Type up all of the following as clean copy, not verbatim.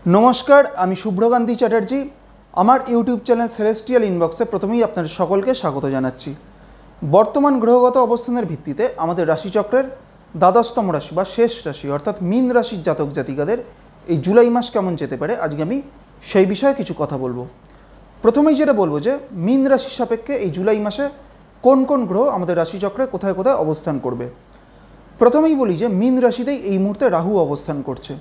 नमस्कार आमी शुभ्रकांती चैटार्जी आमार यूट्यूब चैनल सेलेस्टियल इनबक्से प्रथमेई आपनादेर सकलके स्वागत जानाच्छि। बर्तमान ग्रहगत अवस्थानेर भित्तिते आमादेर राशिचक्रेर द्वादशतम राशि बा शेष राशि अर्थात मीन राशिर जातक जातिकादेर এই जुलाई मास केमन जेते पारे आजके आमी सेई विषये किछु कथा बोलबो। प्रथमेई जेटा बोलबो जे मीन राशि सापेक्षे এই जुलाई मासे कोन कोन ग्रह आमादेर राशिचक्रे कोथाय कोथाय अवस्थान करबे। प्रथमेई बोली जे मीन राशितेई এই मुहूर्ते राहु अवस्थान करছে।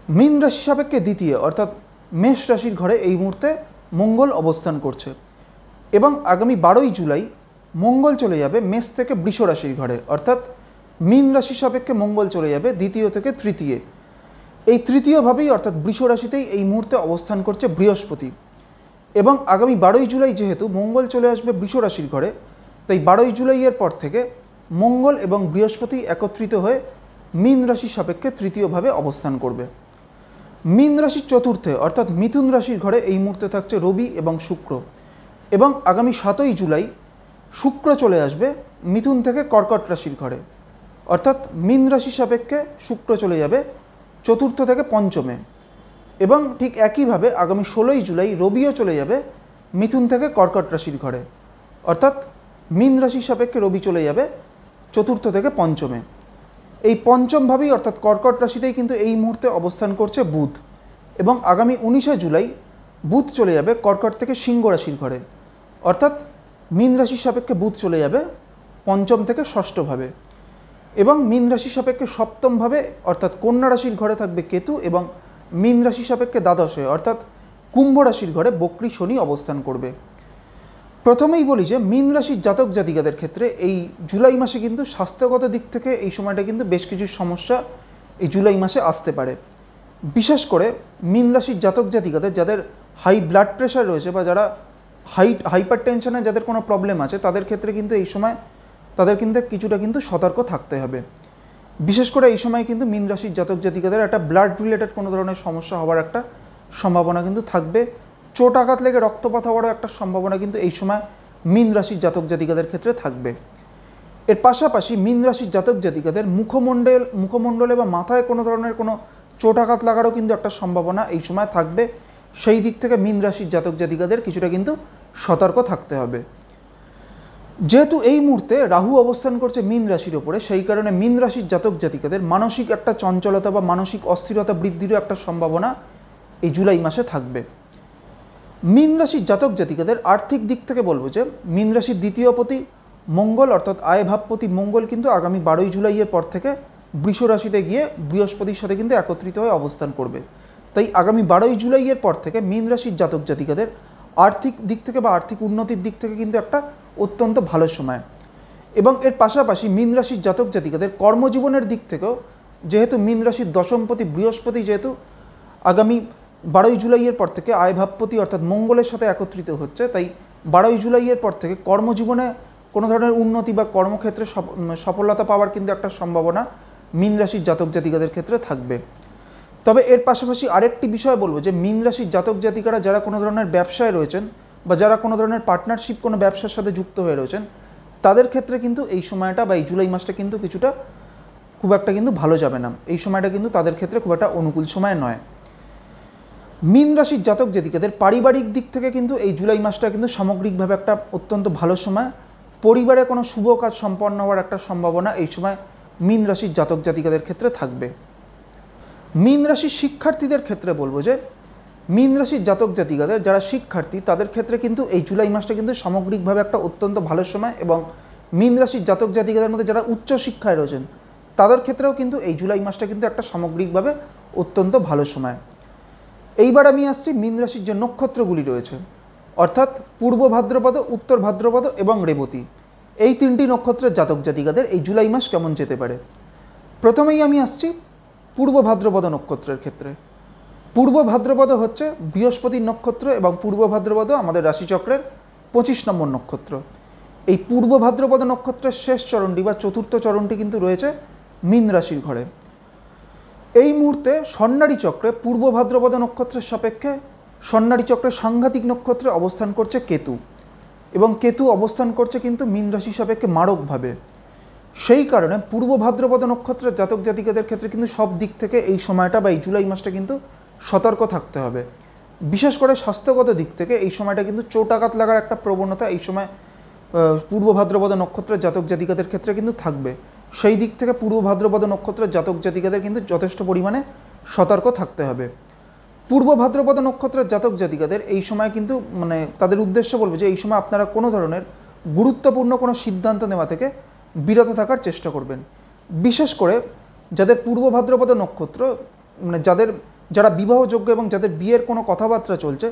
मीन राशि सापेक्षे द्वितीय अर्थात मेष राशिर घरे এই मुहूर्ते मंगल अवस्थान करছে এবং आगामी 12 जुलाई मंगल चले जाबे मेष থেকে বৃষ রাশির ঘরে অর্থাৎ मीन राशि सापेक्षे मंगल चले जाबे द्वितीय থেকে तृतीय। এই তৃতীয় ভাবেই অর্থাৎ বৃষ রাশিতেই এই মুহূর্তে অবস্থান করছে বৃহস্পতি এবং আগামী 12 जुलाई যেহেতু मंगल चले আসবে বৃষ রাশির ঘরে তাই 12 जुलाई এর পর থেকে मंगल এবং বৃহস্পতি একত্রিত হয়ে मीन राशि सापेक्षे तृतीय भावे अवस्थान करবে। मीन राशि चतुर्थे अर्थात मिथुन राशिर घरे এই মুহূর্তে থাকছে রবি এবং শুক্র এবং আগামী 7 जुलाई शुक्र चले आसবে मिथुन থেকে কর্কট রাশির ঘরে অর্থাৎ मीन राशि सापेक्षे शुक्र चले যাবে चतुर्थ থেকে পঞ্চমে এবং ঠিক একই ভাবে আগামী 16 जुलाई রবিও চলে যাবে মিথুন থেকে কর্কট রাশির ঘরে অর্থাৎ मीन राशि सापेक्षे রবি চলে যাবে চতুর্থ থেকে পঞ্চমে। এই পঞ্চম ভাবেই অর্থাৎ কর্কট রাশিতেই কিন্তু এই মুহূর্তে অবস্থান করছে বুধ এবং আগামী 19 जुलाई বুধ চলে যাবে কর্কট থেকে সিংহ রাশির ঘরে অর্থাৎ मीन রাশি সাপেক্ষে বুধ চলে যাবে পঞ্চম থেকে ষষ্ঠ ভাবে এবং मीन রাশি সাপেক্ষে সপ্তম ভাবে অর্থাৎ কন্যা রাশির ঘরে থাকবে কেতু এবং मीन রাশি সাপেক্ষে দ্বাদশে অর্থাৎ কুম্ভ রাশির ঘরে বক্রী শনি অবস্থান করবে। প্রথমেই বলি যে मीन রাশির জাতক জাতিকাদের ক্ষেত্রে এই জুলাই মাসে কিন্তু স্বাস্থ্যগত দিক থেকে এই সময়টা কিন্তু বেশ কিছু সমস্যা এই জুলাই মাসে আসতে পারে। বিশেষ করে मीन রাশির জাতক জাতিকাদের যাদের হাই ব্লাড প্রেশার রয়েছে বা যারা হাইপার টেনশনে যাদের কোনো প্রবলেম আছে তাদের ক্ষেত্রে কিন্তু এই সময় তাদের কিন্তু কিছুটা কিন্তু সতর্ক থাকতে হবে। বিশেষ করে এই সময় কিন্তু मीन রাশির জাতক জাতিকাদের একটা ব্লাড রিলেটেড কোনো ধরনের সমস্যা হওয়ার একটা সম্ভাবনা কিন্তু থাকবে। চোট আঘাত লেগে রক্তপাত হওয়ারও একটা সম্ভাবনা কিন্তু এই সময় मीन রাশির জাতক জাতিকাদের ক্ষেত্রে থাকবে। এর পাশাপাশি मीन রাশির জাতক জাতিকাদের মুখমণ্ডলে বা মাথায় কোনো ধরনের কোনো চোট আঘাত লাগারও কিন্তু একটা সম্ভাবনা এই সময় থাকবে। সেই দিক থেকে मीन রাশির জাতক জাতিকাদের কিছুটা কিন্তু সতর্ক থাকতে হবে। যেহেতু এই মুহূর্তে রাহু অবস্থান করছে मीन রাশির ওপরে সেই কারণে मीन রাশির জাতক জাতিকাদের মানসিক একটা চঞ্চলতা বা মানসিক অস্থিরতা বৃদ্ধিরও একটা সম্ভাবনা এই জুলাই মাসে থাকবে। मीन রাশির জাতক জাতিকাদের আর্থিক দিক থেকে বলবো যে मीन রাশির দ্বিতীয় পতি মঙ্গল অর্থাৎ আয় ভাবপতি মঙ্গল কিন্তু আগামী 12 জুলাইয়ের পর থেকে বৃষ রাশিতে গিয়ে বৃহস্পতির সাথে কিন্তু একত্রিত হয়ে অবস্থান করবে। তাই আগামী 12 জুলাইয়ের পর থেকে मीन রাশির জাতক জাতিকাদের আর্থিক দিক থেকে বা আর্থিক উন্নতির দিক থেকে কিন্তু একটা অত্যন্ত ভালো সময় এবং এর পাশাপাশি मीन রাশির জাতক জাতিকাদের কর্মজীবনের দিক থেকেও যেহেতু मीन রাশির দশমপতি বৃহস্পতি যেহেতু আগামী 12 জুলাইয়ের পর থেকে আয় ভাবপতি অর্থাৎ মঙ্গলের সাথে একত্রিত হচ্ছে তাই 12 জুলাইয়ের পর থেকে কর্মজীবনে কোনো ধরনের উন্নতি বা কর্মক্ষেত্রে সফলতা পাওয়ার কিন্তু একটা সম্ভাবনা मीन রাশির জাতক জাতিকাদের ক্ষেত্রে থাকবে। তবে এর পাশাপাশি আরেকটি বিষয় বলবো যে मीन রাশির জাতক জাতিকারা যারা কোনো ধরনের ব্যবসায় রয়েছেন বা যারা কোনো ধরনের পার্টনারশিপ কোনো ব্যবসার সাথে যুক্ত হয়ে রয়েছেন তাদের ক্ষেত্রে কিন্তু এই সময়টা বা এই জুলাই মাসটা কিন্তু কিছুটা খুব একটা কিন্তু ভালো যাবে না। এই সময়টা কিন্তু তাদের ক্ষেত্রে খুব একটা অনুকূল সময় নয়। मीन রাশির জাতক জাতিকাদের পারিবারিক দিক থেকে কিন্তু এই জুলাই মাসটা কিন্তু সামগ্রিকভাবে একটা অত্যন্ত ভালো সময়। পরিবারে কোনো শুভ কাজ সম্পন্ন হওয়ার একটা সম্ভাবনা এই সময় मीन রাশির জাতক জাতিকাদের ক্ষেত্রে থাকবে। मीन রাশির শিক্ষার্থীদের ক্ষেত্রে বলবো যে मीन রাশির জাতক জাতিকাদের যারা শিক্ষার্থী তাদের ক্ষেত্রে কিন্তু এই জুলাই মাসটা কিন্তু সামগ্রিকভাবে একটা অত্যন্ত ভালো সময় এবং मीन রাশির জাতক জাতিকাদের মধ্যে যারা উচ্চ শিক্ষায় রয়েছেন তাদের ক্ষেত্রেও কিন্তু এই জুলাই মাসটা কিন্তু একটা সামগ্রিকভাবে অত্যন্ত ভালো সময়। এইবার আমি আসছি मीन রাশির যে নক্ষত্রগুলি রয়েছে অর্থাৎ পূর্ব ভাদ্রপদ উত্তর ভাদ্রপদ এবং রেবতী এই তিনটি নক্ষত্রের জাতক জাতিকাদের এই জুলাই মাস কেমন যেতে পারে। প্রথমেই আমি আসছি পূর্ব ভাদ্রপদ নক্ষত্রের ক্ষেত্রে। পূর্ব ভাদ্রপদ হচ্ছে বৃহস্পতির নক্ষত্র এবং পূর্ব ভাদ্রপদ আমাদের রাশিচক্রের 25 নম্বর নক্ষত্র। এই পূর্ব ভাদ্রপদ নক্ষত্রের শেষ চরণটি বা চতুর্থ চরণটি কিন্তু রয়েছে मीन রাশির ঘরে। এই মুহূর্তে স্বর্ণালী চক্রে পূর্ব ভাদ্রপদ নক্ষত্রের সাপেক্ষে স্বর্ণালী চক্রের সাংঘাতিক নক্ষত্রে অবস্থান করছে কেতু এবং কেতু অবস্থান করছে কিন্তু मीन রাশি সাপেক্ষে মারকভাবে। সেই কারণে পূর্ব ভাদ্রপদ নক্ষত্রের জাতক জাতিকাদের ক্ষেত্রে কিন্তু সব দিক থেকে এই সময়টা বা এই জুলাই মাসটা কিন্তু সতর্ক থাকতে হবে। বিশেষ করে স্বাস্থ্যগত দিক থেকে এই সময়টা কিন্তু চোটাঘাত লাগার একটা প্রবণতা এই সময় পূর্ব ভাদ্রপদ নক্ষত্রের জাতক জাতিকাদের ক্ষেত্রে কিন্তু থাকবে। সেই দিক থেকে পূর্ব ভাদ্রপদ নক্ষত্রের জাতক জাতিকাদের কিন্তু যথেষ্ট পরিমাণে সতর্ক থাকতে হবে। পূর্ব ভাদ্রপদ নক্ষত্রের জাতক জাতিকাদের এই সময় কিন্তু তাদের উদ্দেশ্য বলবো যে এই সময় আপনারা কোনো ধরনের গুরুত্বপূর্ণ কোনো সিদ্ধান্ত নেওয়া থেকে বিরত থাকার চেষ্টা করবেন। বিশেষ করে যাদের পূর্ব ভাদ্রপদ নক্ষত্র যারা বিবাহযোগ্য এবং যাদের বিয়ের কোনো কথাবার্তা চলছে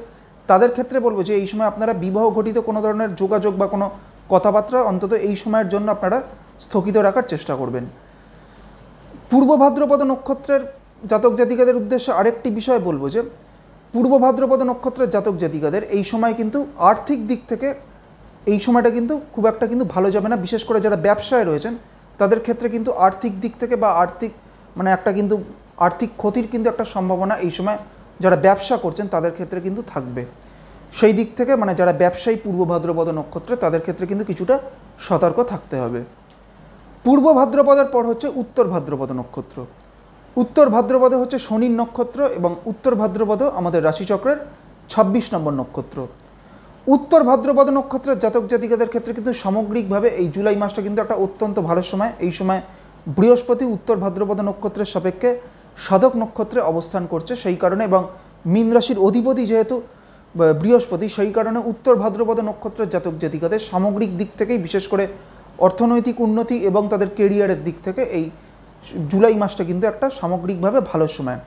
তাদের ক্ষেত্রে বলবো যে এই সময় আপনারা বিবাহ ঘটিত কোনো ধরনের যোগাযোগ বা কোনো কথাবার্তা অন্তত এই সময়ের জন্য আপনারা স্থগিত রাখার চেষ্টা করবেন। পূর্ব ভাদ্রপদ নক্ষত্রের জাতক জাতিকাদের উদ্দেশ্যে আরেকটি বিষয় বলবো যে পূর্ব ভাদ্রপদ নক্ষত্রের জাতক জাতিকাদের এই সময় কিন্তু আর্থিক দিক থেকে এই সময়টা কিন্তু খুব একটা কিন্তু ভালো যাবে না। বিশেষ করে যারা ব্যবসায় রয়েছেন তাদের ক্ষেত্রে কিন্তু আর্থিক দিক থেকে বা আর্থিক ক্ষতির কিন্তু একটা সম্ভাবনা এই সময় যারা ব্যবসা করছেন তাদের ক্ষেত্রে কিন্তু থাকবে। সেই দিক থেকে যারা ব্যবসায়ী পূর্ব ভাদ্রপদ নক্ষত্রে তাদের ক্ষেত্রে কিন্তু কিছুটা সতর্ক থাকতে হবে। পূর্ব ভাদ্রপদের পর হচ্ছে উত্তর ভাদ্রপদ নক্ষত্র। উত্তর ভাদ্রপদে হচ্ছে শনির নক্ষত্র এবং উত্তর ভাদ্রপদ আমাদের রাশিচক্রের ২৬ নম্বর নক্ষত্র। উত্তর ভাদ্রপদ নক্ষত্রের জাতক জাতিকাদের ক্ষেত্রে কিন্তু সামগ্রিকভাবে এই জুলাই মাসটা কিন্তু একটা অত্যন্ত ভালো সময়। এই সময় বৃহস্পতি উত্তর ভাদ্রপদ নক্ষত্রের সাপেক্ষে সাধক নক্ষত্রে অবস্থান করছে, সেই কারণে এবং মীন রাশির অধিপতি যেহেতু বৃহস্পতি, সেই কারণে উত্তর ভাদ্রপদ নক্ষত্রের জাতক জাতিকাদের সামগ্রিক দিক থেকেই বিশেষ করে অর্থনৈতিক উন্নতি এবং তাদের কেরিয়ারের দিক থেকে এই জুলাই মাসটা কিন্তু একটা সামগ্রিকভাবে ভালো সময়।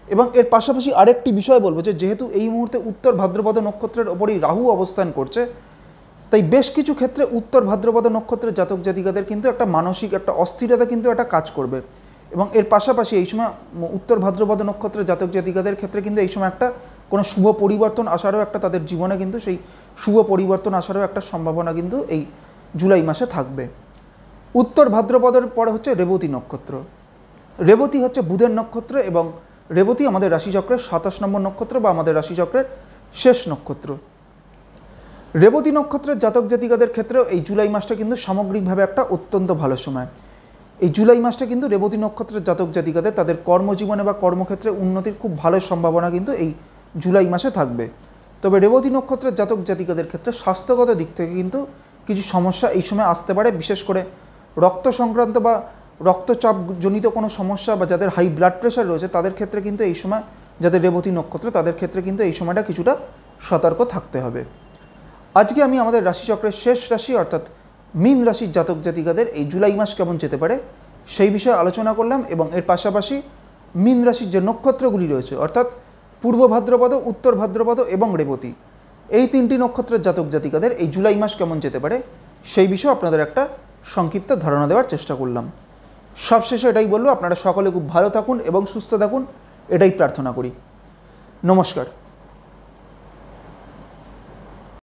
এবং এর পাশাপাশি আরেকটি বিষয় বলবো যে যেহেতু এই মুহূর্তে উত্তর ভাদ্রপদ নক্ষত্রের ওপরেই রাহু অবস্থান করছে, তাই বেশ কিছু ক্ষেত্রে উত্তর ভাদ্রপদ নক্ষত্রের জাতক জাতিকাদের কিন্তু একটা মানসিক একটা অস্থিরতা কিন্তু একটা কাজ করবে। এবং এর পাশাপাশি এই সময় উত্তর ভাদ্রপদ নক্ষত্রের জাতক জাতিকাদের ক্ষেত্রে কিন্তু এই সময় একটা কোনো শুভ পরিবর্তন আসারও একটা তাদের জীবনে কিন্তু সেই শুভ পরিবর্তন আসারও একটা সম্ভাবনা কিন্তু এই জুলাই মাসে থাকবে। উত্তর ভাদ্রপদের পরে হচ্ছে রেবতী নক্ষত্র। রেবতী হচ্ছে বুধের নক্ষত্র এবং রেবতী আমাদের রাশিচক্রের ২৭ নম্বর নক্ষত্র বা আমাদের রাশিচক্রের শেষ নক্ষত্র। রেবতী নক্ষত্রের জাতক জাতিকাদের ক্ষেত্রেও এই জুলাই মাসটা কিন্তু সামগ্রিকভাবে একটা অত্যন্ত ভালো সময়। এই জুলাই মাসটা কিন্তু রেবতী নক্ষত্রের জাতক জাতিকাদের তাদের কর্মজীবনে বা কর্মক্ষেত্রে উন্নতির খুব ভালো সম্ভাবনা কিন্তু এই জুলাই মাসে থাকবে। তবে রেবতী নক্ষত্রের জাতক জাতিকাদের ক্ষেত্রে স্বাস্থ্যগত দিক থেকে কিন্তু কিছু সমস্যা এই সময় আসতে পারে। বিশেষ করে রক্ত সংক্রান্ত বা রক্তচাপজনিত কোনো সমস্যা বা যাদের হাই ব্লাড প্রেশার রয়েছে তাদের ক্ষেত্রে কিন্তু এই সময়, যাদের রেবতী নক্ষত্র তাদের ক্ষেত্রে কিন্তু এই সময়টা কিছুটা সতর্ক থাকতে হবে। আজকে আমি আমাদের রাশিচক্রের শেষ রাশি অর্থাৎ মীন রাশির জাতক জাতিকাদের এই জুলাই মাস কেমন যেতে পারে সেই বিষয়ে আলোচনা করলাম এবং এর পাশাপাশি মীন রাশির যে নক্ষত্রগুলি রয়েছে অর্থাৎ পূর্ব ভাদ্রপদ, উত্তর ভাদ্রপদ এবং রেবতী, এই তিনটি নক্ষত্রের জাতক জাতিকাদের এই জুলাই মাস কেমন যেতে পারে সেই বিষয়ে আপনাদের একটা সংক্ষিপ্ত ধারণা দেওয়ার চেষ্টা করলাম। সবশেষে এটাই বলবো, আপনারা সকলে খুব ভালো থাকুন এবং সুস্থ থাকুন, এটাই প্রার্থনা করি। নমস্কার।